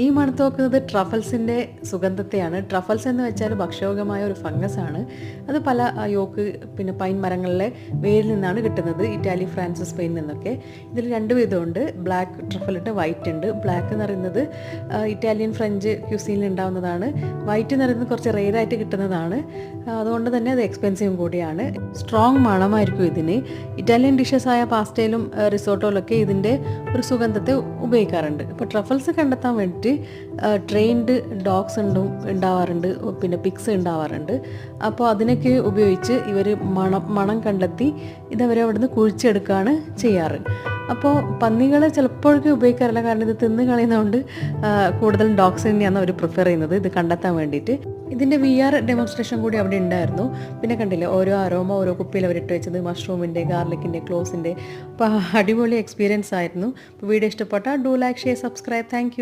ഈ മണത്ത് നോക്കുന്നത് ട്രഫൽസിൻ്റെ സുഗന്ധത്തെയാണ്. ട്രഫൽസ് എന്ന് വെച്ചാൽ ഭക്ഷ്യയോഗ്യമായ ഒരു ഫംഗസാണ്. അത് പല യോക്ക് പിന്നെ പൈൻ മരങ്ങളിലെ വേരിൽ നിന്നാണ് കിട്ടുന്നത്. ഇറ്റാലി, ഫ്രാൻസ്, സ്പെയിനിൽ നിന്നൊക്കെ. ഇതിൽ രണ്ട് വിധമുണ്ട്. ബ്ലാക്ക് ട്രഫലുണ്ട്, വൈറ്റ് ഉണ്ട്. ബ്ലാക്ക് എന്ന് പറയുന്നത് ഇറ്റാലിയൻ, ഫ്രഞ്ച് ക്യൂസീനിൽ ഉണ്ടാകുന്നതാണ്. വൈറ്റ് എന്ന് പറയുന്നത് കുറച്ച് റെയറായിട്ട് കിട്ടുന്നതാണ്. അതുകൊണ്ട് തന്നെ അത് എക്സ്പെൻസീവും കൂടിയാണ്. സ്ട്രോങ് മണമായിരിക്കും ഇതിന്. ഇറ്റാലിയൻ ഡിഷസ് ആയ പാസ്റ്റയിലും റിസോട്ടോയിലൊക്കെ ഇതിൻ്റെ ഒരു സുഗന്ധത്തെ ഉപയോഗിക്കാറുണ്ട്. ഇപ്പോൾ ട്രഫൽസ് കണ്ടെത്താൻ വേണ്ടിയിട്ട് ട്രെയിൻഡ് ഡോഗ്സ് ഉണ്ടാവാറുണ്ട്, പിന്നെ പിഗ്സ് ഉണ്ടാവാറുണ്ട്. അപ്പോൾ അതിനൊക്കെ ഉപയോഗിച്ച് ഇവർ മണം കണ്ടെത്തി ഇതവരെ അവിടുന്ന് കുഴിച്ചെടുക്കുകയാണ് ചെയ്യാറ്. അപ്പോൾ പന്നികളെ ചിലപ്പോഴൊക്കെ ഉപയോഗിക്കാറില്ല, കാരണം ഇത് തിന്ന് കളയുന്നതുകൊണ്ട് കൂടുതലും ഡോഗ്സ് തന്നെയാണ് അവർ പ്രിഫർ ചെയ്യുന്നത് ഇത് കണ്ടെത്താൻ വേണ്ടിയിട്ട്. ഇതിൻ്റെ VR ഡെമോൺസ്ട്രേഷൻ കൂടി അവിടെ ഉണ്ടായിരുന്നു. പിന്നെ കണ്ടില്ലേ ഓരോ അരോമ ഓരോ കുപ്പിയിൽ അവരിട്ട് വെച്ചത്, മഷ്റൂമിൻ്റെ, ഗാർലിക്കിൻ്റെ, ക്ലോസിൻ്റെ. അപ്പോൾ അടിപൊളി എക്സ്പീരിയൻസ് ആയിരുന്നു. അപ്പോൾ വീഡിയോ ഇഷ്ടപ്പെട്ടാൽ do like, share, subscribe. Thank you.